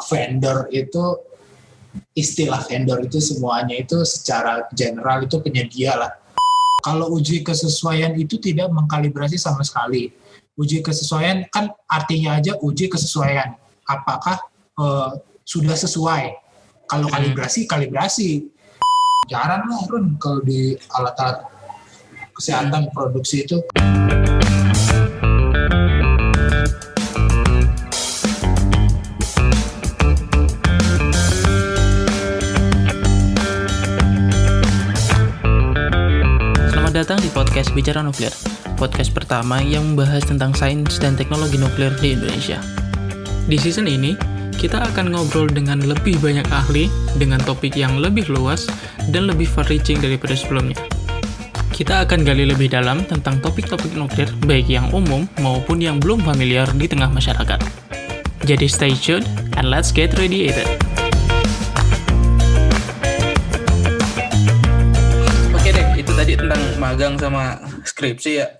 vendor itu, istilah vendor itu semuanya itu secara general itu penyedia lah. Kalau uji kesesuaian itu tidak mengkalibrasi sama sekali. Uji kesesuaian kan artinya aja uji kesesuaian. Apakah sudah sesuai? Kalau kalibrasi. Jarang lah Run kalau di alat-alat kesehatan produksi itu. Selamat datang di podcast Bicara Nuklir, podcast pertama yang membahas tentang sains dan teknologi nuklir di Indonesia. Di season ini, kita akan ngobrol dengan lebih banyak ahli, dengan topik yang lebih luas dan lebih far-reaching daripada sebelumnya. Kita akan gali lebih dalam tentang topik-topik nuklir, baik yang umum maupun yang belum familiar di tengah masyarakat. Jadi stay tuned and let's get radiated. Tadi tentang magang sama skripsi ya,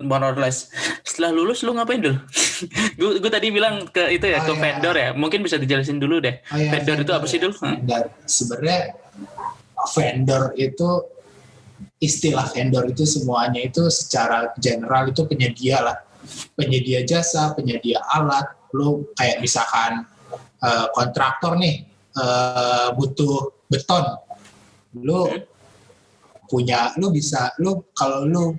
more or less. Setelah lulus lu ngapain dulu? Gue tadi bilang ke itu ya, ke vendor ya. Mungkin bisa dijelasin dulu deh. Vendor itu apa sih dulu? Sebenarnya vendor itu, istilah vendor itu semuanya itu secara general itu penyedia lah. Penyedia jasa, penyedia alat. Lu kayak misalkan kontraktor nih butuh beton. Kalau lu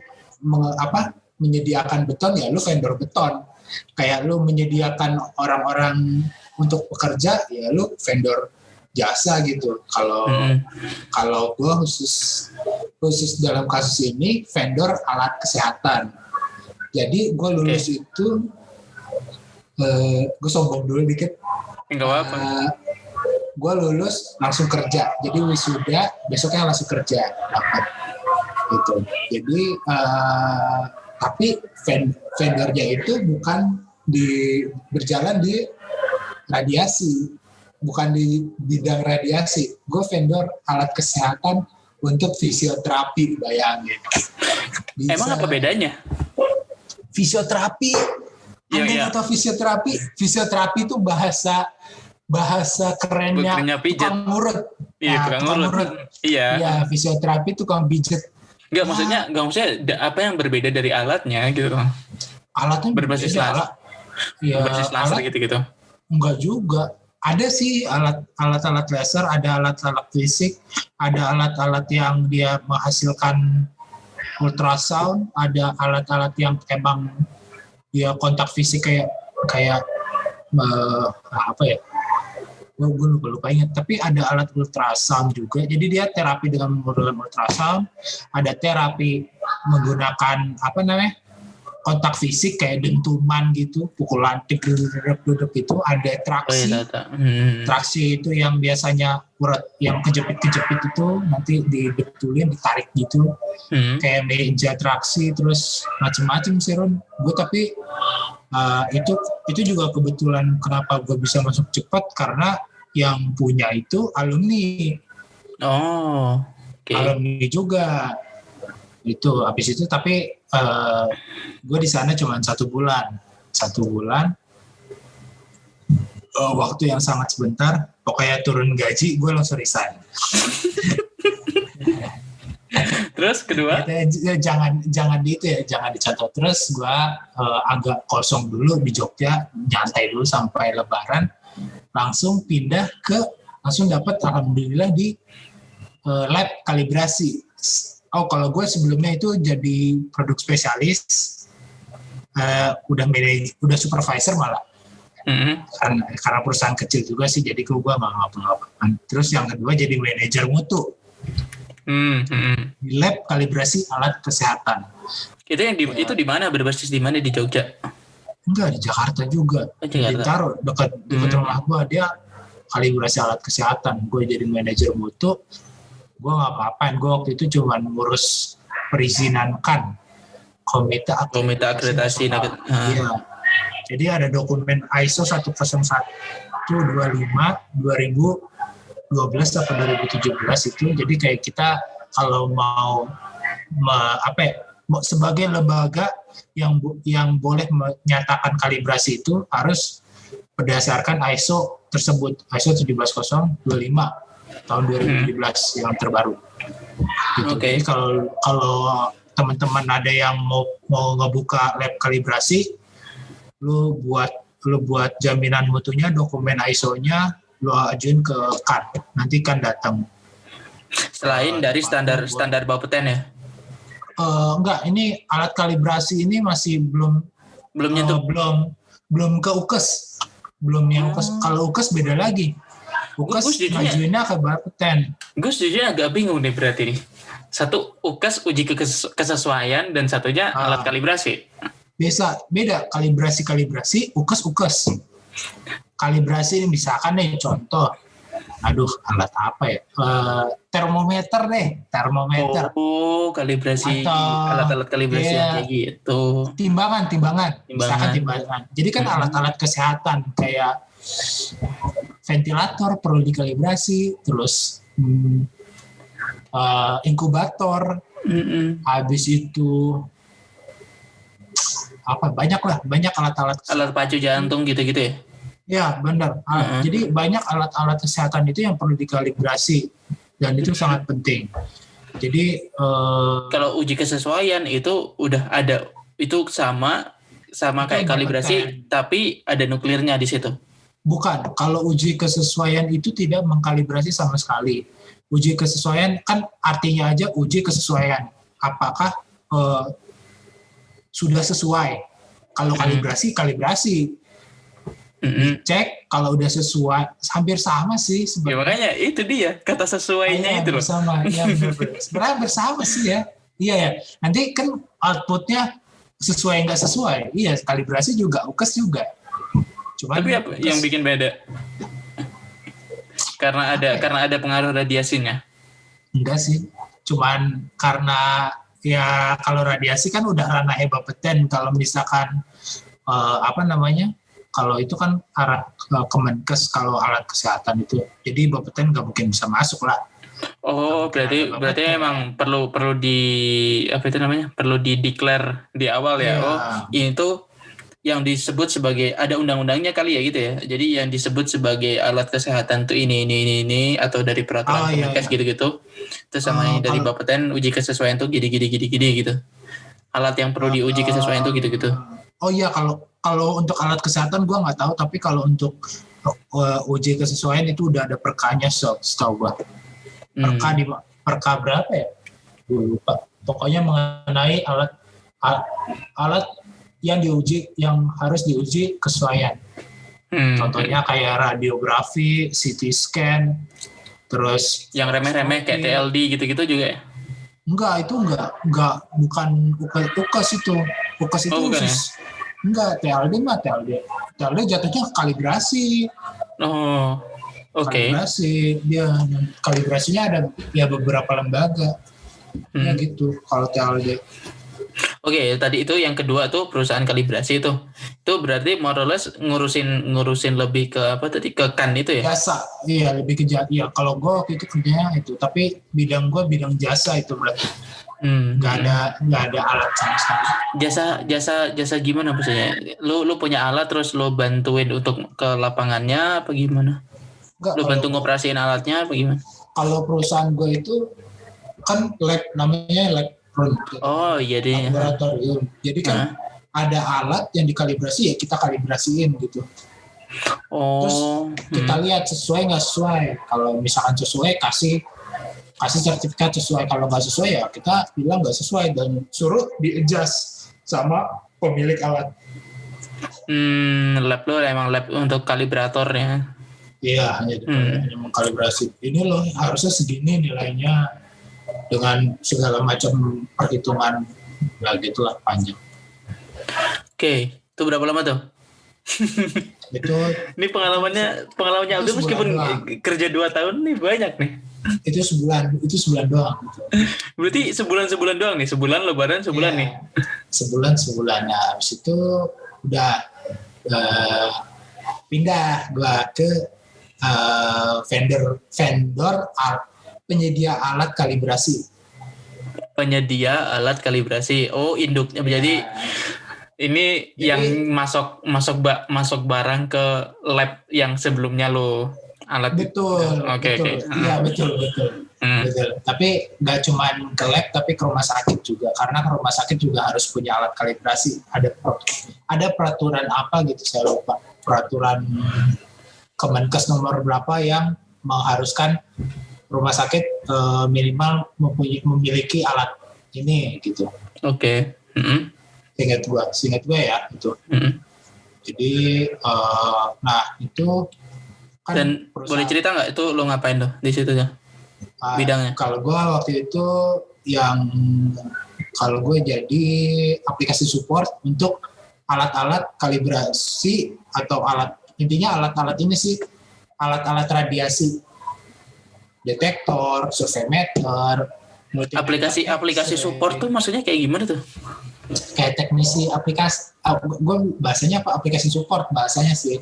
menyediakan beton ya lu vendor beton. Kayak lu menyediakan orang-orang untuk bekerja ya lu vendor jasa gitu. Kalau gua khusus dalam kasus ini vendor alat kesehatan. Jadi gua lulus itu gue sombong dulu dikit. Enggak apa-apa. Gue lulus langsung kerja, jadi wisuda besoknya langsung kerja dapat gitu. Jadi tapi vendornya itu bukan berjalan di radiasi, bukan di bidang radiasi. Gue vendor alat kesehatan untuk fisioterapi, bayangin. Emang apa bedanya? Fisioterapi, atau fisioterapi? Fisioterapi itu bahasa kerennya tukang urut. Iya, tukang urut. Iya, fisioterapi tukang pijet. Maksudnya apa yang berbeda dari alatnya gitu? Alatnya berbasis laser. Iya, berbasis laser gitu-gitu. Enggak juga. Ada sih alat-alat laser, ada alat-alat fisik, ada alat-alat yang dia menghasilkan ultrasound, ada alat-alat yang emang dia kontak fisik kayak apa ya? Gue lupa ingat, tapi ada alat ultrasound juga. Jadi dia terapi dengan menggunakan ultrasound, ada terapi menggunakan kontak fisik kayak dentuman gitu, pukulan duduk itu, ada traksi. Traksi itu yang biasanya urat yang kejepit itu nanti dibetulin, ditarik gitu. Kayak meja traksi, terus macam-macam sih Ron. Gue tapi itu juga kebetulan kenapa gue bisa masuk cepat karena yang punya itu alumni. Alumni juga. Itu habis itu tapi gue di sana cuma 1 bulan. 1 bulan. Waktu yang sangat sebentar. Pokoknya turun gaji, gue langsung resign. Terus kedua? Jangan dicontoh. Terus gue agak kosong dulu di Jogja, nyantai dulu sampai Lebaran, langsung dapat alhamdulillah di lab kalibrasi. Kalau gue sebelumnya itu jadi produk spesialis, udah supervisor malah. Karena perusahaan kecil juga sih, jadi gue nggak ngapa-ngapain. Terus yang kedua jadi manajer mutu. Di lab kalibrasi alat kesehatan. Itu di mana, berbasis di mana, di Jogja? Enggak, di Jakarta juga. Di Bintaro, dekat rumah gue, dia kalibrasi alat kesehatan. Gue jadi manajer mutu. Gue nggak apa-apain. Gue waktu itu cuma ngurus perizinan komite akreditasi. Iya. Jadi ada dokumen ISO 10125 2012 atau 2017 itu. Jadi kayak kita kalau mau sebagai lembaga yang boleh menyatakan kalibrasi itu harus berdasarkan ISO tersebut, ISO 17025 tahun 2017 yang terbaru. Gitu. Oke. Jadi kalau teman-teman ada yang mau ngebuka lab kalibrasi, lu buat jaminan mutunya, dokumen ISO-nya lu ajuin ke CAN, nanti kan datang. Selain dari standar Bapeten ya? Enggak, ini alat kalibrasi ini masih belum nyentuh. Belum ke UKES. Belum yang UKES. Kalau UKES beda lagi. UKES ngajuinnya ke Bapeten. Gue sejujurnya agak bingung nih berarti nih. Satu UKES uji kesesuaian dan satunya alat kalibrasi. Beda kalibrasi, UKES. Kalibrasi ini misalkan nih contoh. Alat apa ya? Termometer. Oh, kalibrasi. Atau, alat-alat kalibrasi kayak gitu. Timbangan. Misalkan timbangan. Jadi kan alat-alat kesehatan kayak ventilator perlu dikalibrasi, terus inkubator, habis itu banyak alat-alat kesehatan. Alat pacu jantung gitu-gitu ya? Ya, benar. Jadi banyak alat-alat kesehatan itu yang perlu dikalibrasi dan itu sangat penting. Jadi kalau uji kesesuaian itu udah ada, itu sama kayak kalibrasi, tapi ada nuklirnya di situ. Bukan, kalau uji kesesuaian itu tidak mengkalibrasi sama sekali. Uji kesesuaian kan artinya aja uji kesesuaian. Apakah sudah sesuai? Kalau kalibrasi. Cek kalau udah sesuai, hampir sama sih sebenarnya. Ya makanya itu dia kata sesuainya itu loh. Sama, ya benar. Sebenarnya bersama sih ya. Iya ya. Nanti kan outputnya sesuai nggak sesuai. Iya, kalibrasi juga, UKES juga. Cuman tapi apa yang bikin beda? Karena ada pengaruh radiasinya. Enggak sih. Cuman karena ya kalau radiasi kan udah ranah Bapeten. Kalau misalkan kalau itu kan arah Kemenkes kalau alat kesehatan itu. Jadi Bapeten nggak mungkin bisa masuk lah. Oh, berarti memang perlu perlu di-declare di awal ya. Oh, ini tuh yang disebut sebagai, ada undang-undangnya kali ya gitu ya. Jadi yang disebut sebagai alat kesehatan tuh ini atau dari peraturan Kemenkes gitu-gitu. Terus sama yang dari Bapeten uji kesesuaian tuh gini gitu. Alat yang perlu diuji kesesuaian tuh gitu-gitu. Oh iya, kalau untuk alat kesehatan gue nggak tahu, tapi kalau untuk uji kesesuaian itu udah ada perkanya setahu gue. Perka berapa ya? Gue lupa. Pokoknya mengenai alat yang harus diuji kesesuaian. Contohnya kayak radiografi, CT scan, terus yang remeh-remeh kayak TLD gitu-gitu juga ya? Enggak, itu bukan UKES itu. UKES itu khusus. Enggak, TLD jatuhnya kalibrasi. Oh, oke. Kalibrasi, kalibrasinya ada ya beberapa lembaga. Ya gitu, kalau TLD. Oke, tadi itu yang kedua tuh perusahaan kalibrasi itu. Itu berarti more or less ngurusin lebih ke apa tadi, ke CAN itu ya? Jasa. Iya, lebih ke jasa. Iya, kalau gue waktu itu kerjanya itu, tapi bidang jasa itu berarti. Nggak ada alat sama sekali. Jasa gimana maksudnya? Lu punya alat terus lu bantuin untuk ke lapangannya apa gimana? Lu bantu ngoperasiin alatnya apa gimana? Kalau perusahaan gue itu kan lab, namanya lab. Oh iya deh. Laboratorium. Jadi kan ada alat yang dikalibrasi, ya kita kalibrasiin gitu. Terus kita lihat sesuai nggak sesuai. Kalau misalkan sesuai, kasih sertifikat sesuai. Kalau nggak sesuai ya kita bilang nggak sesuai dan suruh di-adjust sama pemilik alat. Lab lo emang lab untuk kalibrator ya? Iya, hanya mengkalibrasi. Ini loh harusnya segini nilainya, dengan segala macam perhitungan, gitulah panjang. Oke, itu berapa lama tuh? Ini pengalamannya Abdul meskipun kerja 2 tahun nih banyak nih. Itu sebulan doang. Gitu. Berarti sebulan doang nih, sebulan lebaran sebulan nih. Sebulan. Nah, habis itu udah pindah gua ke vendor penyedia alat kalibrasi. Oh, induknya. Jadi Ini Jadi- yang masuk barang ke lab yang sebelumnya lo alat. Betul, Oke. Iya betul. Betul. Tapi nggak cuma ke lab, tapi ke rumah sakit juga. Karena ke rumah sakit juga harus punya alat kalibrasi. Ada peraturan apa gitu, saya lupa. Peraturan Kemenkes nomor berapa yang mengharuskan rumah sakit minimal memiliki alat ini gitu. Oke. Seingat gua ya itu. Jadi, nah itu kan Dan perusahaan. boleh cerita nggak itu lo ngapain tuh di situ ya? Bidangnya? Kalau gue waktu itu kalau gue jadi aplikasi support untuk alat-alat kalibrasi atau intinya alat-alat ini sih, alat-alat radiasi, detektor, surveimeter, Aplikasi support tuh maksudnya kayak gimana tuh? kayak teknisi aplikasi. Gue bahasanya apa, aplikasi support bahasanya sih.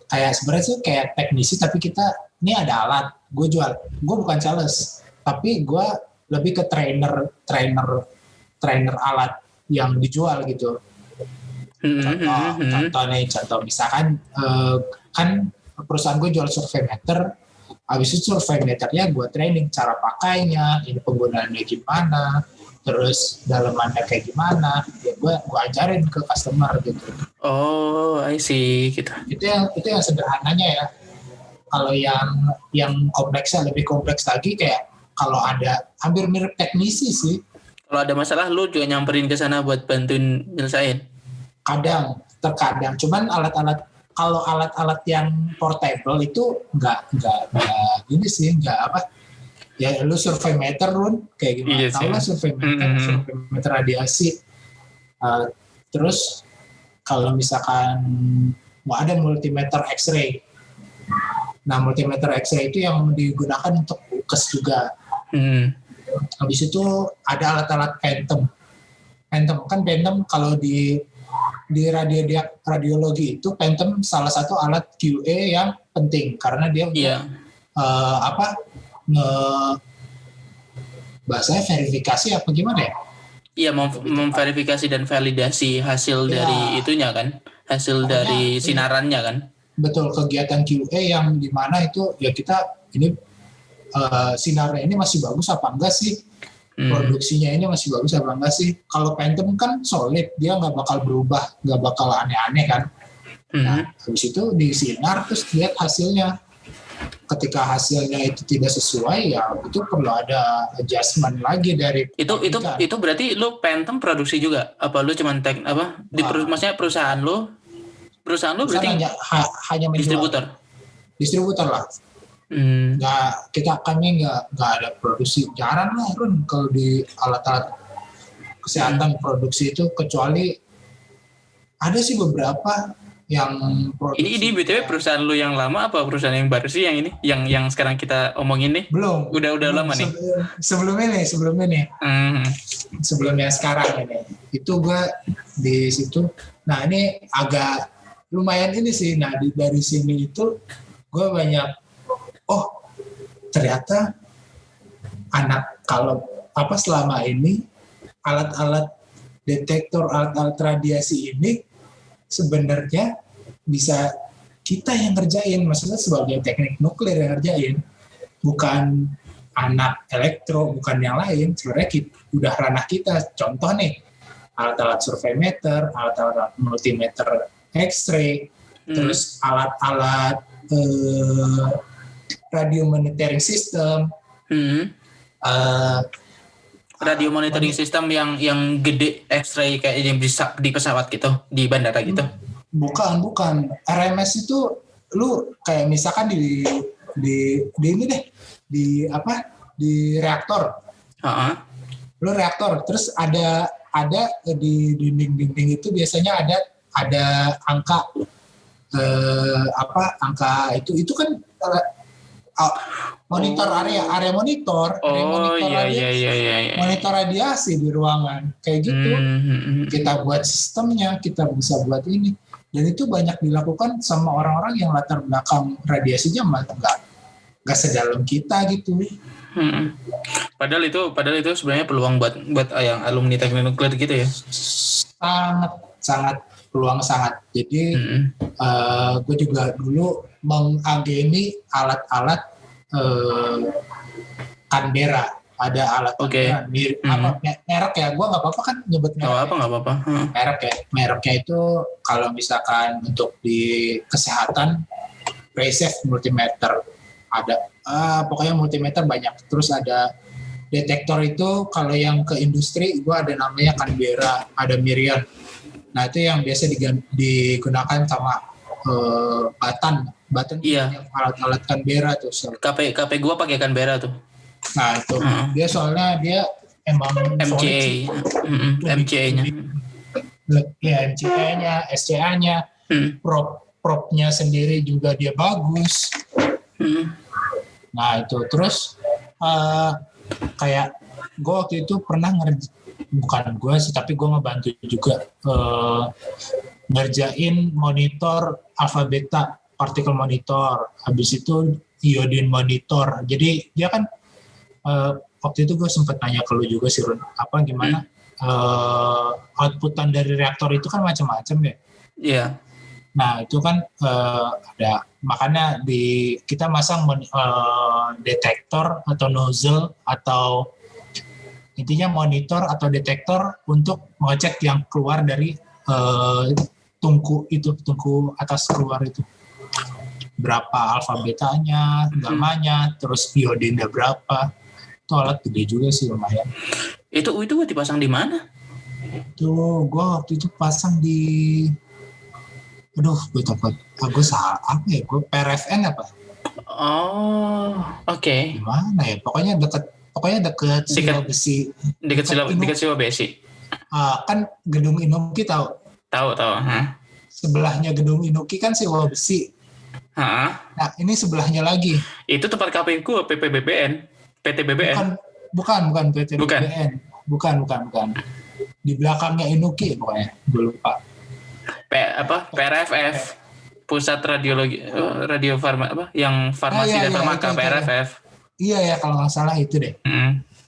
Kayak sebenarnya sih kayak teknisi, tapi kita ini ada alat, gue jual. Gue bukan sales, tapi gue lebih ke trainer alat yang dijual gitu. Contoh misalkan kan perusahaan gue jual surveimeter, habis itu surveimeternya gue training cara pakainya, ini penggunaannya gimana, terus dalemannya kayak gimana, ya gue ajarin ke customer gitu. Oh, I see gitu. Itu yang sederhananya ya. Kalau yang kompleksnya lebih kompleks lagi, kayak kalau ada hampir mirip teknisi sih. Kalau ada masalah lu juga nyamperin ke sana buat bantuin nyelesain. Terkadang cuman kalau alat-alat yang portable itu nggak ini sih, nggak apa ya, lu surveimeter Run kayak gimana, Iya tahu lah surveimeter radiasi. Terus kalau misalkan mau ada multimeter X-ray, nah multimeter X-ray itu yang digunakan untuk UKES juga. Habis itu ada alat-alat Phantom kan. Phantom kalau di radiologi itu Phantom salah satu alat QA yang penting karena dia bahasanya verifikasi apa gimana ya? Iya, memverifikasi dan validasi hasil dari itunya kan, hasil dari sinarannya kan. Betul, kegiatan QA yang dimana itu ya kita ini sinarnya ini masih bagus apa enggak sih? Produksinya ini masih bagus apa enggak sih? Kalau Phantom kan solid, dia nggak bakal berubah, nggak bakal aneh-aneh kan. Nah, habis itu disinar terus lihat hasilnya. Ketika hasilnya itu tidak sesuai, ya itu perlu ada adjustment lagi dari itu berarti lu Phantom produksi juga? Apa lu cuman maksudnya perusahaan lu berarti hanya menjual. Distributor lah. Kami nggak ada produksi, jarang lah Run kalau di alat-alat kesehatan produksi itu, kecuali ada sih beberapa yang produksi. Ini BTW perusahaan lu yang lama apa perusahaan yang baru sih yang ini yang sekarang kita omongin nih? Belum lama nih. Sebelum ini sebelum yang sekarang ini itu gue di situ. Nah ini agak lumayan ini sih. Nah dari sini itu gue banyak, ternyata selama ini alat-alat detektor, alat-alat radiasi ini sebenarnya bisa kita yang ngerjain, maksudnya sebagai teknik nuklir yang ngerjain, bukan anak elektro, bukan yang lain. Sebenarnya udah ranah kita. Contoh nih, alat-alat surveimeter, alat-alat multimeter X-ray, terus alat-alat radio monitoring system. Radio monitoring system yang gede X-ray kayak yang bisa di pesawat gitu, di bandara gitu. Bukan. RMS itu lu kayak misalkan di ini deh, di reaktor. Lu reaktor, terus ada di dinding-dinding itu biasanya ada angka angka itu kan monitor area monitor. Monitor radiasi di ruangan kayak gitu. Kita buat sistemnya, kita bisa buat ini, dan itu banyak dilakukan sama orang-orang yang latar belakang radiasinya nggak sedalam kita gitu. Padahal itu sebenarnya peluang buat yang alumni teknik nuklir gitu ya. sangat peluang sangat. Jadi gue juga dulu mengagemi alat-alat Canberra. Ada alat Canberra, merek ya, gue nggak apa-apa kan nyebut merek. Nggak apa-apa. Mereknya itu kalau misalkan untuk di kesehatan, Precept multimeter ada, pokoknya multimeter banyak. Terus ada detektor itu kalau yang ke industri gue ada namanya Canberra, ada Mirion. Nah itu yang biasa digunakan sama Batan Iya. Alat-alat Canberra tuh. KP gue pakai Canberra tuh. Nah itu dia soalnya dia emang MCA, MCA-nya. Ya MCA-nya, SCA-nya, propnya sendiri juga dia bagus. Nah itu terus kayak gue waktu itu pernah bukan gue sih, tapi gue ngebantu juga ngerjain monitor alpha beta particle monitor, habis itu iodine monitor. Jadi dia kan waktu itu gue sempat nanya ke lu juga sih Run, apa gimana outputan dari reaktor itu kan macam-macam ya. Iya. Nah itu kan ada, makanya kita masang detektor atau nozzle atau intinya monitor atau detektor untuk mengecek yang keluar dari tungku atas keluar itu. Berapa alfa betanya, gamanya, terus iodinnya berapa. Itu alat gede juga sih, lumayan. Itu gue dipasang di mana? Itu gue waktu itu pasang di, gue takut, gue salah apa ya, gue PRFN apa? Oh, oke. Gimana ya, pokoknya deket Siwa Besi. Dekat Siwa Besi. Kan gedung Inuki tahu? Tahu. Sebelahnya gedung Inuki kan Siwa Besi. Nah ini sebelahnya lagi. Itu tempat KPU gue, PT BBN. Bukan PT BBN. Bukan. Di belakangnya Inuki pokoknya. Gue lupa. PRFF. Pusat Radio Farma apa? Yang farmasi dan farmaka PRFF. Iya ya, kalau nggak salah itu deh.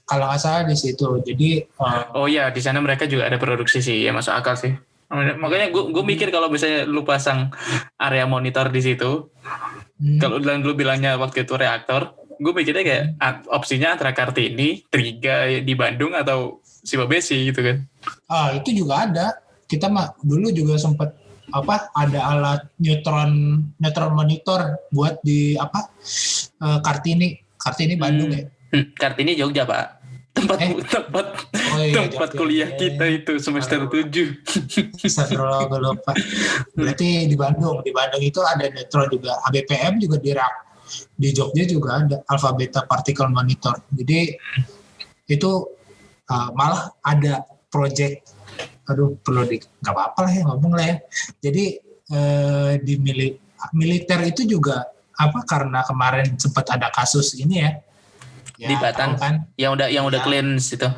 Kalau nggak salah di situ. Jadi oh iya, di sana mereka juga ada produksi sih, ya masuk akal sih. Makanya gue mikir kalau misalnya lu pasang area monitor di situ, kalau lu bilangnya waktu itu reaktor, gue mikirnya kayak opsinya antara Kartini, Triga di Bandung atau Siwa Besi gitu kan. Itu juga ada. Kita dulu juga sempat ada alat neutron monitor buat di Kartini Bandung ya. Kartini Jogja Pak. Tempat kuliah kita itu semester 7. Astagfirullah, gue lupa. Berarti di Bandung itu ada neutron juga. ABPM juga di Jogja juga ada alpha beta particle monitor. Jadi itu malah ada project, nggak apa-apa lah ya ngomong lah ya. Jadi di militer itu juga karena kemarin sempat ada kasus ini ya di Batan kan yang udah cleanse itu.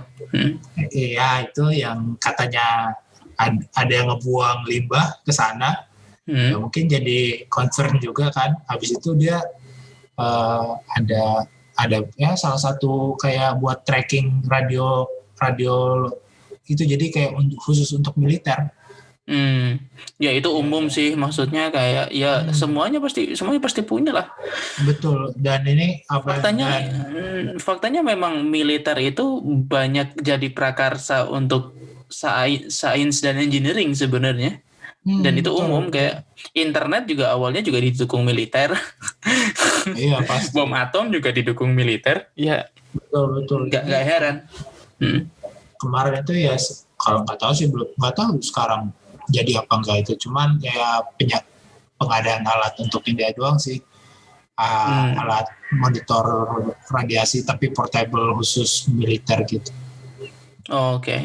Iya, itu yang katanya ada yang ngebuang limbah ke sana. Ya, mungkin jadi concern juga kan. Habis itu dia ada ya salah satu kayak buat tracking radio itu, jadi kayak khusus untuk militer. Ya itu umum sih, maksudnya kayak ya semuanya pasti punya lah. Betul. Dan ini faktanya memang militer itu banyak jadi prakarsa untuk sains dan engineering sebenarnya. Dan itu betul. Umum kayak internet juga awalnya juga didukung militer. Iya pasti. Bom atom juga didukung militer. Ya. Betul. Gak heran. Kemarin itu ya kalau nggak tahu sekarang jadi apa enggak itu, cuman kayak pengadaan alat untuk India doang sih, alat monitor radiasi tapi portable khusus militer gitu. Oke.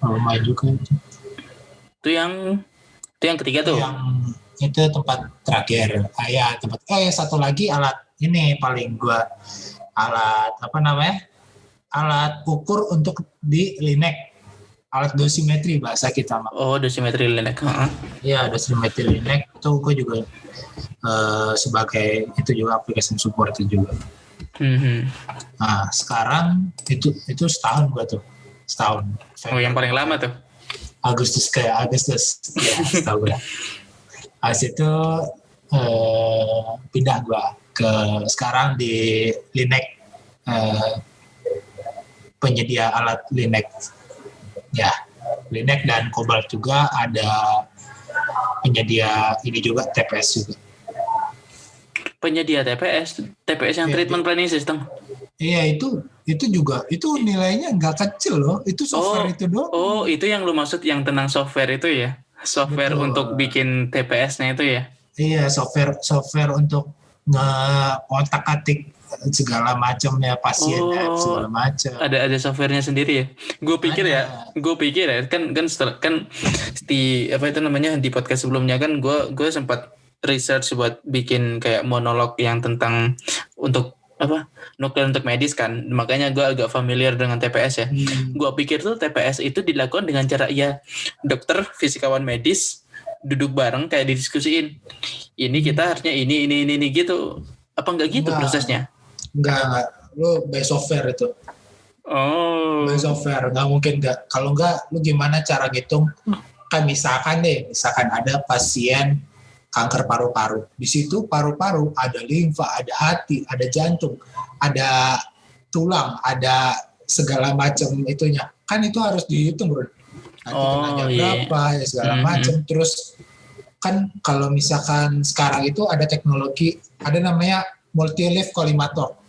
Lumayan juga itu. Itu yang ketiga tuh. Itu tempat terakhir. Satu lagi alat ini paling gua alat alat ukur untuk di Linek. Alat dosimetri bahasa kita. Oh, dosimetri Linek. Iya, dosimetri Linek itu gue juga sebagai itu juga application support itu juga. Nah, sekarang itu setahun gue tuh. Setahun. Oh, yang paling lama tuh? Agustus ya setahu gue. Habis itu pindah gue ke sekarang di Linex, penyedia alat Linex ya, Linex dan Cobalt juga, ada penyedia ini juga TPS juga. Penyedia TPS yang Iya, treatment planning system. Iya, itu juga itu nilainya nggak kecil loh, itu software itu doang. Oh, itu yang lu maksud yang tentang software itu ya? Software Betul. untuk bikin TPS-nya itu ya? Iya, software untuk nge-otak-atik segala macamnya pasien, segala macam. Ada softwarenya sendiri ya. Gue pikir ya kan di apa itu namanya, di podcast sebelumnya kan gue sempat research buat bikin kayak monolog yang tentang untuk apa, nuklir untuk medis kan, makanya gue agak familiar dengan TPS ya. Gue pikir tuh TPS itu dilakukan dengan cara ya dokter, fisikawan medis duduk bareng kayak didiskusiin, ini kita harusnya ini gitu. Apa enggak gitu prosesnya? Enggak, lu by software itu. Oh. By software, nggak mungkin nggak. Kalau nggak, lu gimana cara ngitung? Kan misalkan ada pasien kanker paru-paru. Di situ paru-paru ada limfa, ada hati, ada jantung, ada tulang, ada segala macam itunya. Kan itu harus dihitung, bro. Nanti kenanya berapa, ya segala macam. Terus kan kalau misalkan sekarang itu ada teknologi, ada namanya multi-leaf collimator,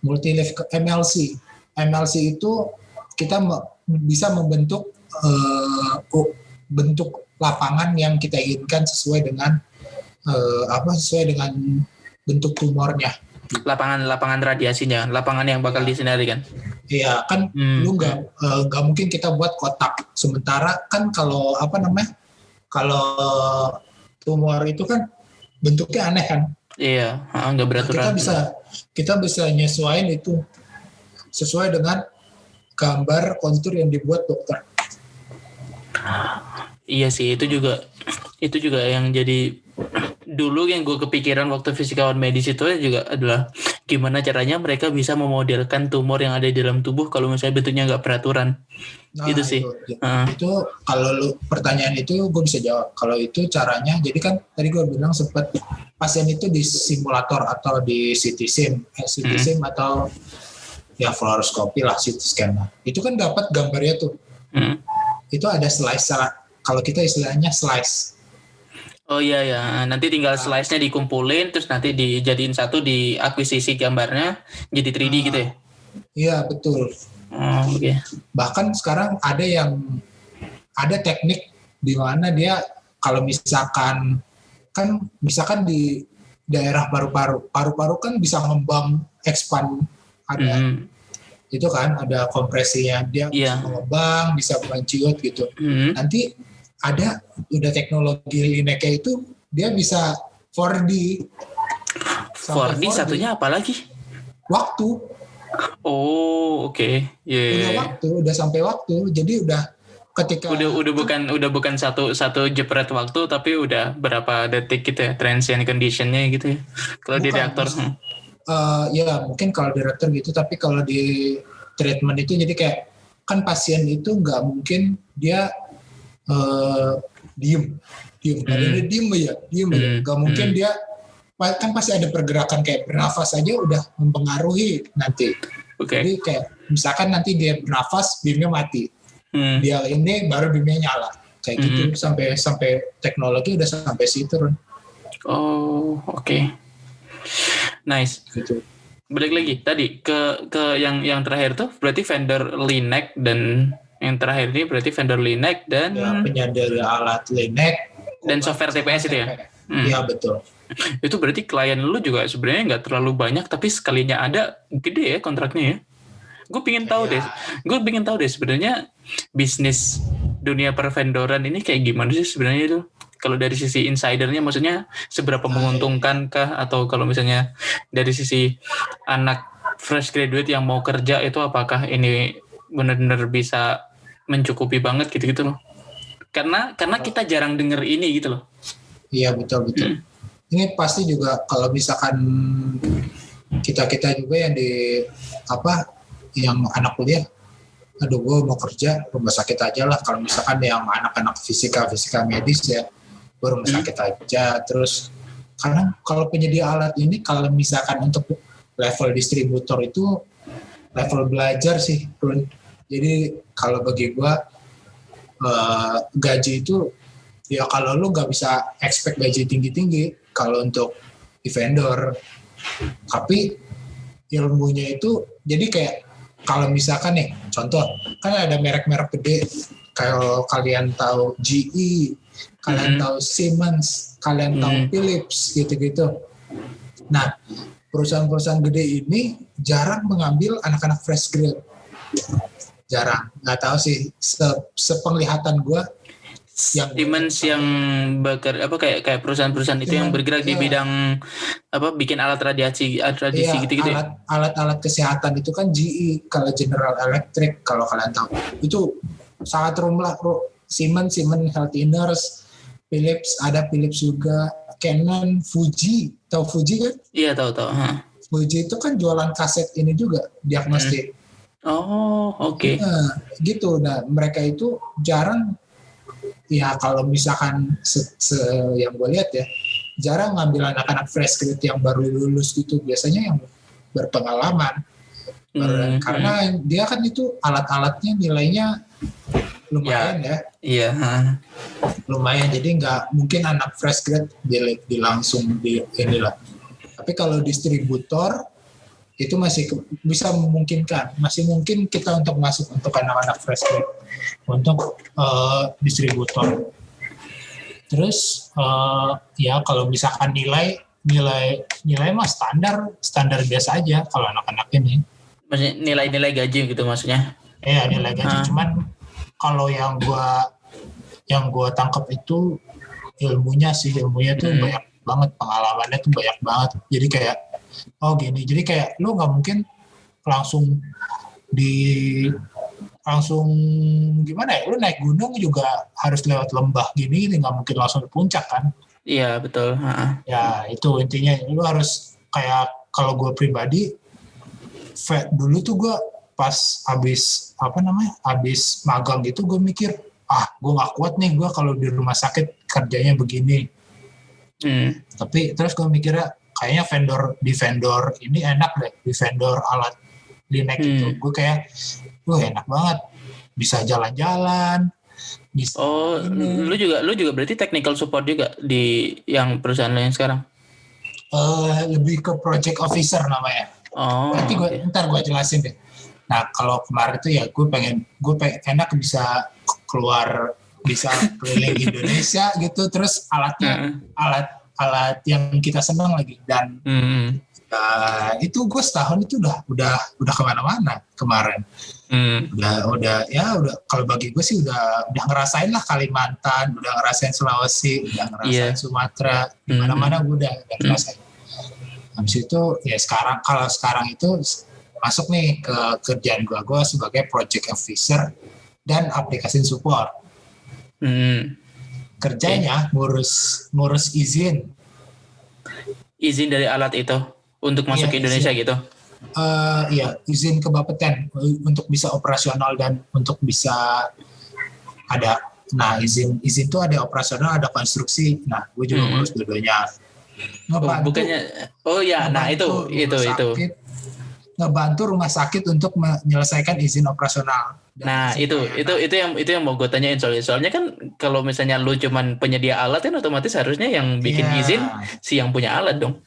multi-leaf MLC. MLC itu kita bisa membentuk bentuk lapangan yang kita inginkan sesuai dengan bentuk tumornya. Lapangan radiasinya, lapangan yang bakal disinari kan? Iya, kan lu nggak mungkin kita buat kotak. Sementara kan kalau tumor itu kan bentuknya aneh kan? Iya, nggak beraturan. Kita bisa nyesuaiin itu sesuai dengan gambar kontur yang dibuat dokter. Iya sih, itu juga yang jadi dulu yang gue kepikiran waktu fisikawan medis itu juga adalah gimana caranya mereka bisa memodelkan tumor yang ada di dalam tubuh kalau misalnya bentuknya nggak beraturan. Itu sih. Itu kalau pertanyaan itu gue bisa jawab. Kalau itu caranya, jadi kan tadi gue bilang sempat pasien itu di simulator atau di CT SIM atau ya fluoroskopi lah, CT scan. Itu kan dapat gambarnya tuh. Itu ada slice, kalau kita istilahnya slice. Oh iya ya, nanti tinggal slice-nya dikumpulin, terus nanti dijadiin satu, diakuisisi gambarnya jadi 3D gitu ya? Iya betul. Oke. Bahkan sekarang ada teknik di mana dia kalau misalkan di daerah paru-paru kan bisa ngembang, expand, ada itu kan ada kompresinya, dia bisa mengembang, bisa menciut gitu. Nanti udah teknologi Linex itu dia bisa 4D. 4D satunya apa lagi? Waktu. Oh, oke. Udah sampai waktu. Jadi udah ketika udah bukan satu jepret waktu, tapi udah berapa detik gitu ya, transient condition-nya gitu ya. Kalau di reaktor. Ya mungkin kalau di reaktor gitu, tapi kalau di treatment itu jadi kayak kan pasien itu nggak mungkin dia diem aja, nggak mungkin dia kan pasti ada pergerakan kayak bernafas aja udah mempengaruhi nanti. Jadi kayak misalkan nanti dia bernafas, beamnya mati, dia ini baru beamnya nyala, kayak gitu sampai teknologi udah sampai situ. Oh oke. Nice. Gitu. Balik lagi tadi ke yang terakhir tuh berarti vendor Linex, dan yang terakhir ini berarti vendor Linex dan penyedia alat Linex dan software TPS itu ya? Iya betul. Itu berarti klien lu juga sebenarnya nggak terlalu banyak, tapi sekalinya ada gede ya kontraknya ya? Gue pengen tahu deh sebenarnya bisnis dunia pervendoran ini kayak gimana sih sebenarnya itu? Kalau dari sisi insidernya, maksudnya seberapa menguntungkan kah? Atau kalau misalnya dari sisi anak fresh graduate yang mau kerja itu, apakah ini benar-benar bisa mencukupi banget gitu loh? Karena kita jarang denger ini gitu loh. Iya betul. Ini pasti juga kalau misalkan kita juga yang yang anak kuliah aduh gue mau kerja rumah sakit aja lah, kalau misalkan yang anak-anak fisika medis ya gue rumah sakit aja. Terus karena kalau penyedia alat ini kalau misalkan untuk level distributor itu level belajar sih Run. Jadi kalau bagi gue gaji itu ya kalau lu nggak bisa expect gaji tinggi-tinggi kalau untuk di vendor, tapi ilmunya itu jadi kayak kalau misalkan nih contoh kan ada merek-merek gede, kalau kalian tahu GE, kalian tahu Siemens, kalian tahu Philips gitu-gitu. Nah perusahaan-perusahaan gede ini jarang mengambil anak-anak fresh grade, jarang. Nggak tahu sih sepenglihatan gue yang Siemens yang kayak perusahaan-perusahaan itu yang bergerak di bidang bikin alat radiasi gitu-gitu ya? Alat-alat kesehatan itu kan GE, kalau General Electric kalau kalian tahu itu sangat rumlah. Siemens Healthineers, Philips ada Philips juga, Canon, Fuji, tahu Fuji kan? Iya tahu. Fuji itu kan jualan kaset ini juga diagnostik. Oh oke. Nah, gitu. Nah mereka itu jarang. Ya kalau misalkan yang gue lihat ya jarang ngambil anak-anak fresh grade yang baru lulus gitu, biasanya yang berpengalaman. Karena dia kan itu alat-alatnya nilainya lumayan ya. Iya. Lumayan, jadi nggak mungkin anak fresh grade langsung di inilah. Tapi kalau distributor itu masih bisa memungkinkan, masih mungkin kita untuk masuk untuk anak-anak fresh grade untuk distributor. Terus ya kalau misalkan nilai mah standar biasa aja kalau anak-anak ini. Maksudnya nilai gaji gitu maksudnya? Iya nilai gaji. Cuman kalau yang gua tangkap itu ilmunya tuh banyak banget, pengalamannya tuh banyak banget. Jadi kayak gini, jadi kayak lu nggak mungkin langsung gimana ya, lu naik gunung juga harus lewat lembah gini nggak mungkin langsung di puncak kan. Iya betul. Ya itu intinya, lu harus kayak kalau gue pribadi dulu tuh gue pas abis magang gitu gue mikir gue nggak kuat nih gue kalau di rumah sakit kerjanya begini. Tapi terus gue mikirnya kayaknya vendor ini enak deh, di vendor alat linek itu. Gue kayak, enak banget, bisa jalan-jalan, bisa. Lu juga berarti technical support juga di yang perusahaan lo yang sekarang? Lebih ke project officer namanya. Nanti ntar gue jelasin deh. Nah kalau kemarin itu ya gue pengen enak bisa keluar, bisa keliling Indonesia gitu, terus alatnya alat yang kita senang lagi, dan itu gue setahun itu udah kemana-mana kemarin. Udah kalau bagi gue sih udah ngerasain lah Kalimantan, udah ngerasain Sulawesi, udah ngerasain Sumatera, di mana-mana gue udah ngerasain. Habis itu ya sekarang itu masuk nih ke kerjaan gue sebagai project officer dan application support. Kerjanya ngurus izin dari alat itu untuk masuk ke Indonesia gitu. Iya, izin ke Bapeten untuk bisa operasional dan untuk bisa ada. Nah, izin itu ada operasional, ada konstruksi. Nah, gue juga ngurus dua-duanya. Ngebantu rumah sakit untuk menyelesaikan izin operasional. Nah itu yang mau gue tanyain, soalnya kan kalau misalnya lu cuman penyedia alat kan otomatis harusnya yang bikin izin si yang punya alat dong.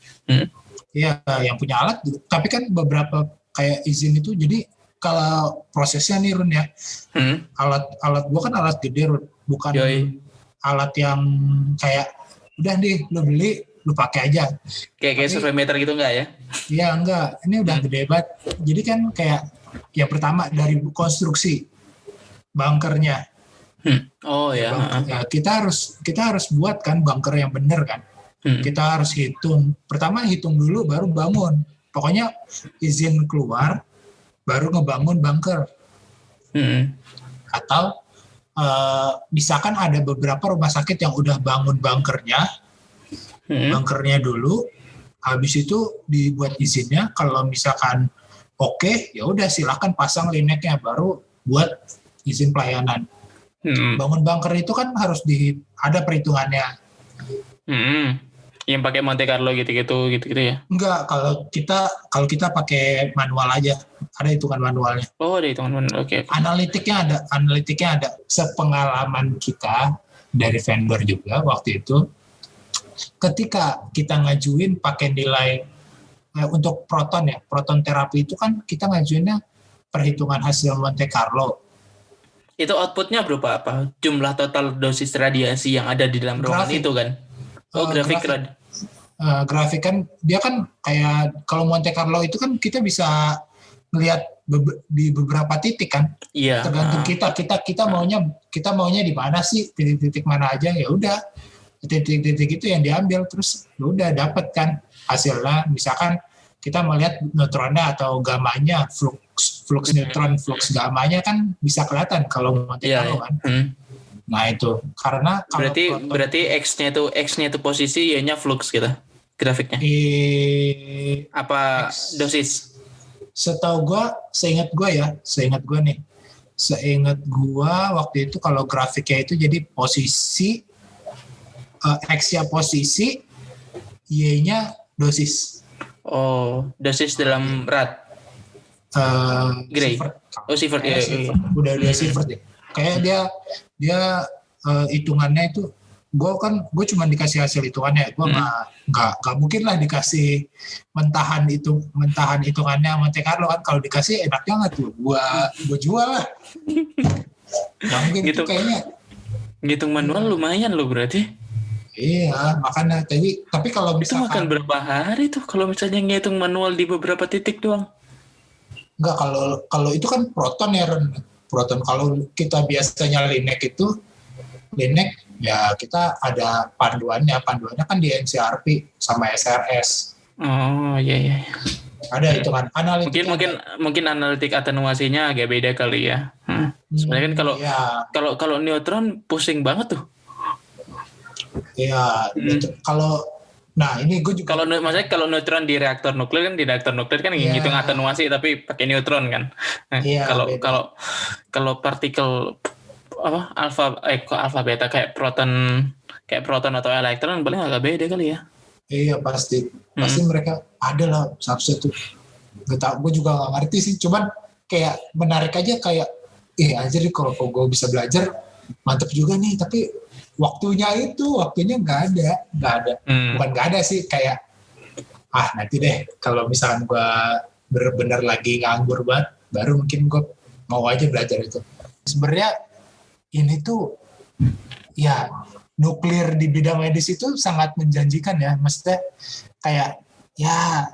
Iya, yang punya alat. Tapi kan beberapa kayak izin itu, jadi kalau prosesnya nih Run ya, alat gua kan alat gede Run, bukan alat yang kayak udah deh lu beli lu pakai aja. Kayak survei meter gitu enggak ya? Iya enggak, ini udah gede banget. Jadi kan kayak yang pertama dari konstruksi bunkernya. Kita harus buat kan bunker yang benar kan. Kita harus hitung. Pertama hitung dulu baru bangun. Pokoknya izin keluar baru ngebangun bunker. Atau misalkan ada beberapa rumah sakit yang udah bangun bunkernya. Bunkernya dulu, habis itu dibuat izinnya. Kalau misalkan oke, ya udah silakan pasang lineknya, baru buat izin pelayanan. Bangun bunker itu kan harus ada perhitungannya. Yang pakai Monte Carlo gitu ya? Enggak, kalau kita pakai manual aja, ada hitungan manualnya. Oh, ada hitungan manual. Oke. Analitiknya ada. Sepengalaman kita dari vendor juga waktu itu, ketika kita ngajuin pakai nilai untuk proton terapi itu kan kita ngajuinnya perhitungan hasil Monte Carlo. Itu outputnya berupa apa? Jumlah total dosis radiasi yang ada di dalam ruangan itu kan? Oh, grafik kan dia kan kayak kalau Monte Carlo itu kan kita bisa melihat di beberapa titik kan. Iya. Tergantung kita maunya di mana sih, titik-titik mana aja, ya udah titik-titik itu yang diambil, terus ya udah dapat kan hasilnya. Misalkan kita melihat neutronnya atau gamanya, flux neutron, flux gamanya kan bisa kelihatan kalau Monte Carlo kan. Nah itu karena berarti x-nya itu posisi, y-nya flux gitu grafiknya. Apa dosis? Seingat gue waktu itu kalau grafiknya itu jadi posisi, x-nya posisi, y-nya dosis. Oh, dosis dalam rad. Gray. Sievert. Udah Sievert ya. Kayak dia hitungannya itu, gue cuma dikasih hasil hitungannya, gue nggak mungkin lah dikasih mentahan hitungannya Monte Carlo kan. Kalau dikasih enaknya nggak tuh, gue jual lah. Nggak mungkin gitu, itu kayaknya. Ngitung manual lumayan loh berarti. Iya, makanya tapi kalau misalkan itu makan berapa hari tuh kalau misalnya ngitung manual di beberapa titik doang? Enggak, kalau itu kan proton ya, proton. Kalau kita biasanya linek ya kita ada panduannya kan di NCRP sama SRS. Oh iya. Ada hitungan analitik. Mungkin analitik atenuasinya agak beda kali ya. Sebenarnya kan kalau neutron pusing banget tuh. Iya, ini gue juga. Maksudnya kalau neutron di reaktor nuklir kan ngitung atenuasi tapi pakai neutron kan. Kalau partikel alfa beta kayak proton atau elektron paling agak beda kali ya. Iya pasti mereka ada lah subset tuh. Gak tau, gue juga nggak ngerti sih. Cuman kayak menarik aja, kayak anjir kalau gue bisa belajar mantep juga nih. Tapi waktunya nggak ada. Bukan nggak ada sih, kayak nanti deh kalau misalkan gue bener-bener lagi nganggur banget, baru mungkin gue mau aja belajar itu. Sebenarnya ini tuh ya, nuklir di bidang medis itu sangat menjanjikan ya. Maksudnya kayak ya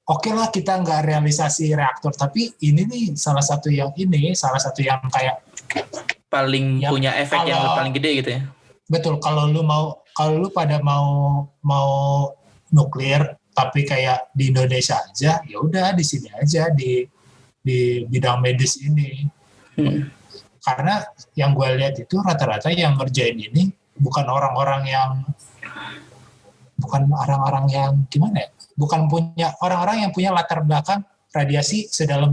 oke lah kita nggak realisasi reaktor, tapi ini nih salah satu yang kayak paling punya efek yang paling gede gitu ya. Betul, kalau lu pada mau nuklir tapi kayak di Indonesia aja, ya udah di sini aja di bidang medis ini. Karena yang gue lihat itu rata-rata yang ngerjain ini bukan orang-orang yang gimana ya? Bukan punya orang-orang yang punya latar belakang radiasi sedalam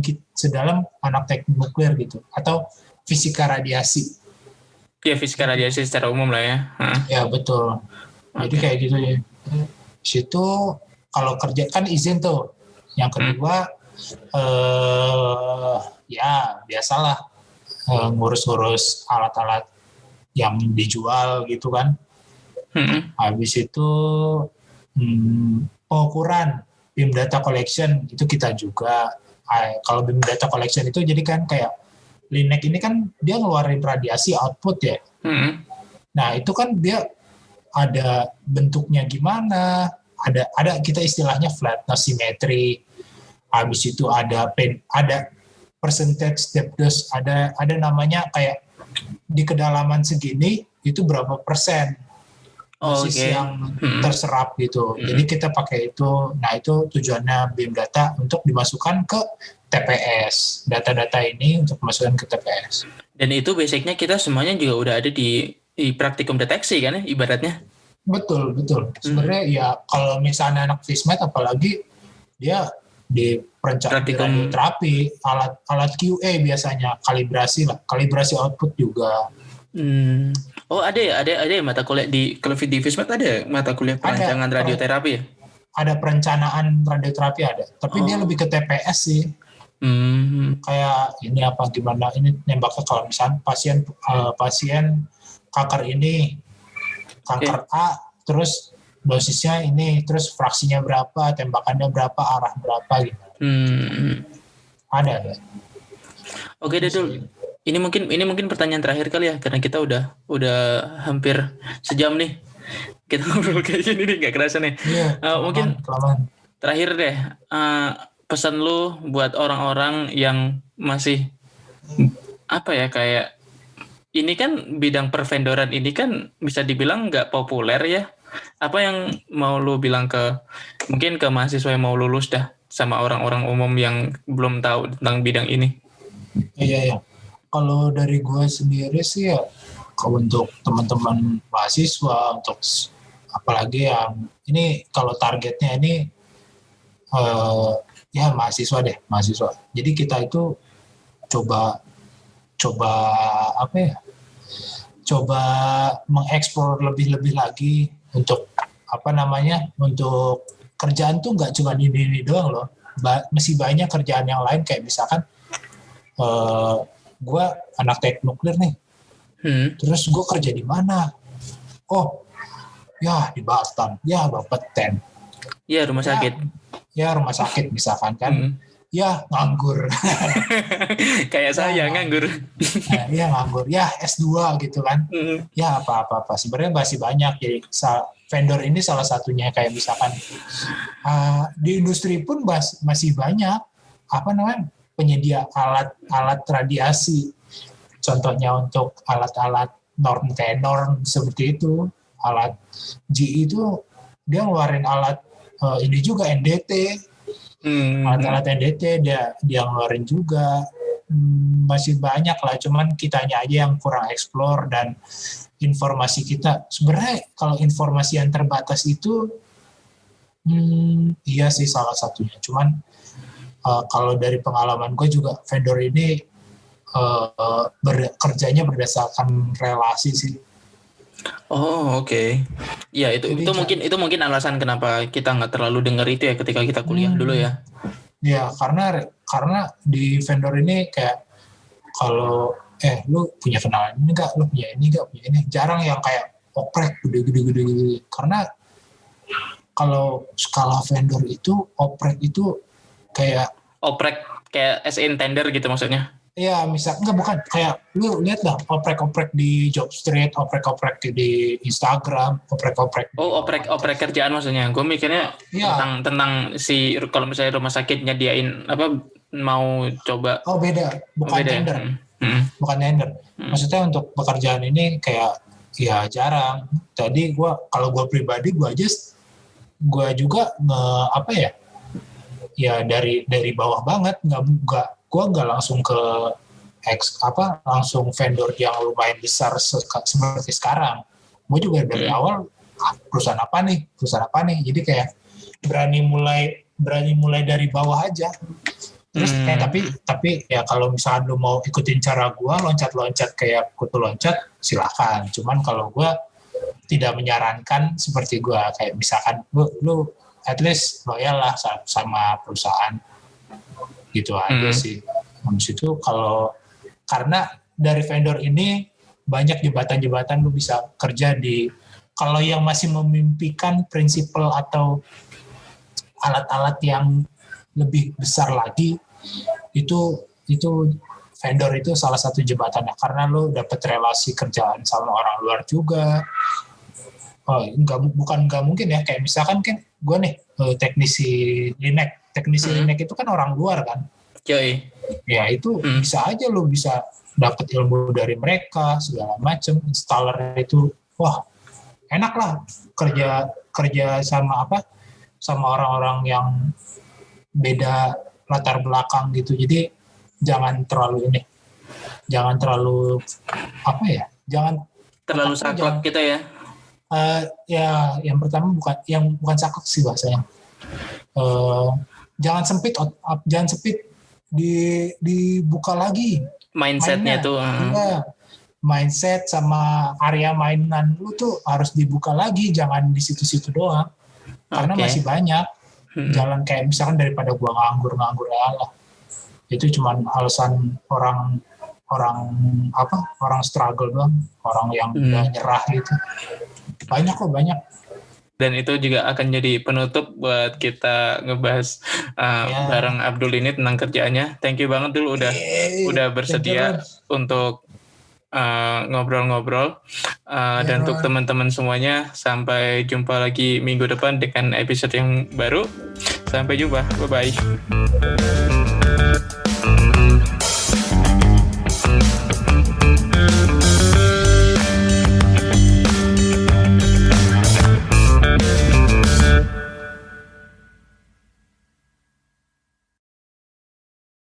anak teknik nuklir gitu, atau fisika radiasi. Ya, fisika radiasi secara umum lah ya. Ya betul. Jadi kayak gitu ya. Situ kalau kerja kan izin tuh. Yang kedua ya biasalah ngurus-ngurus alat-alat yang dijual gitu kan. Habis itu pengukuran BIM data collection itu kita juga. Kalau BIM data collection itu jadi kan kayak Linek ini kan dia ngeluarin radiasi output ya. Nah itu kan dia ada bentuknya gimana, ada kita istilahnya flatness symmetry. Habis itu ada percentage depth dose, ada namanya kayak di kedalaman segini itu berapa persen dosis yang terserap gitu. Jadi kita pakai itu. Nah itu tujuannya BIM data untuk dimasukkan ke TPS. Data-data ini untuk dimasukkan ke TPS. Dan itu basicnya kita semuanya juga udah ada di praktikum deteksi kan ya ibaratnya. Betul. Sebenarnya ya kalau misalnya anak FISMED apalagi dia di perencanaan di Praktikum. radioterapi, alat QA biasanya, kalibrasi output juga. Oh ada ya mata kuliah di Vismet ada mata kuliah perancangan radioterapi ya? Ada perencanaan radioterapi ada, tapi dia lebih ke TPS sih. Kayak ini apa gimana ini nembaknya kalau misalnya pasien kanker ini kanker A, terus dosisnya ini, terus fraksinya berapa, tembakannya berapa, arah berapa gitu. Ada. Oke deh Dul. Ini mungkin pertanyaan terakhir kali ya, karena kita udah hampir sejam nih. Kita ngobrol kayak gini nih, nggak kerasa nih. Iya, mungkin terakhir deh, pesan lu buat orang-orang yang masih apa ya, kayak ini kan bidang pervendoran ini kan bisa dibilang nggak populer ya. Apa yang mau lu bilang mungkin ke mahasiswa yang mau lulus dah, sama orang-orang umum yang belum tahu tentang bidang ini? Iya. Kalau dari gue sendiri sih ya, kalau untuk teman-teman mahasiswa, untuk apalagi yang ini kalau targetnya ini ya mahasiswa. Jadi kita itu coba apa ya? Coba mengeksplor lebih lagi untuk untuk kerjaan tuh nggak cuma ini doang loh. Masih banyak kerjaan yang lain, kayak misalkan gue anak teknik nuklir nih. Terus gue kerja di mana? Oh, ya di Batam, ya Bapeten. Ya rumah sakit. Ya rumah sakit misalkan kan. Ya nganggur. Kayak saya nganggur. Ya nganggur. Ya S2 gitu kan. Ya apa-apa. Sebenarnya masih banyak. Jadi vendor ini salah satunya, kayak misalkan di industri pun masih banyak penyedia alat radiasi. Contohnya untuk alat-alat norm tenor seperti itu. Alat GE itu dia ngeluarin alat ini juga NDT. Alat-alat NDT dia ngeluarin juga. Masih banyak lah, cuman kitanya aja yang kurang explore, dan informasi kita sebenarnya kalau informasi yang terbatas itu iya sih salah satunya. Cuman kalau dari pengalaman gue juga, vendor ini kerjanya berdasarkan relasi sih. Oh oke. Ya itu mungkin alasan kenapa kita nggak terlalu dengar itu ya ketika kita kuliah dulu ya. Ya karena di vendor ini kayak kalau lu punya kenalan ini nggak, lu punya ini nggak, punya ini, jarang yang kayak oprek gede. Karena kalau skala vendor itu oprek itu kayak as in tender gitu maksudnya. Iya, bukan kayak lu lihat lah oprek di Jobstreet, oprek di Instagram, oprek. Oh, oprek kerjaan maksudnya. Gue mikirnya tentang si kalau misalnya rumah sakit nyediain mau coba. Oh beda, bukan tender. Bukan tender. Maksudnya untuk pekerjaan ini kayak ya jarang. Tadi kalau gue pribadi gue juga ya dari bawah banget, gue nggak langsung ke langsung vendor yang lumayan besar seperti sekarang. Gue juga dari awal perusahaan apa nih, jadi kayak berani mulai dari bawah aja. Terus tapi ya kalau misalnya lu mau ikutin cara gue loncat kayak kutu loncat, silakan. Cuman kalau gue tidak menyarankan seperti gue, kayak misalkan lu at least loyal lah sama perusahaan gitu aja sih. Habis itu karena dari vendor ini banyak jembatan-jembatan lu bisa kerja kalau yang masih memimpikan prinsipal atau alat-alat yang lebih besar lagi, itu vendor itu salah satu jembatannya, karena lu dapat relasi kerjaan sama orang luar juga. Bukan nggak mungkin ya, kayak misalkan kan gue nih teknisi Linek itu kan orang luar kan. Ya itu bisa aja lo bisa dapat ilmu dari mereka segala macam. Installer itu enak lah kerja sama orang-orang yang beda latar belakang gitu. Jadi jangan terlalu saklek kita ya. Ya yang pertama bukan saklek sih bahasanya. jangan sempit dibuka lagi Mindsetnya mainnya. tuh. Iya, mindset sama area mainan lu tuh harus dibuka lagi, jangan di situ-situ doang. Karena Oke. masih banyak jalan kayak misalkan daripada gua nganggur lah. Itu cuman alasan orang struggle doang, orang yang udah nyerah gitu. Banyak. Dan itu juga akan jadi penutup buat kita ngebahas bareng Abdul ini tentang kerjaannya. Thank you banget dulu udah bersedia untuk ngobrol-ngobrol. Dan untuk teman-teman semuanya, sampai jumpa lagi minggu depan dengan episode yang baru. Sampai jumpa, bye-bye.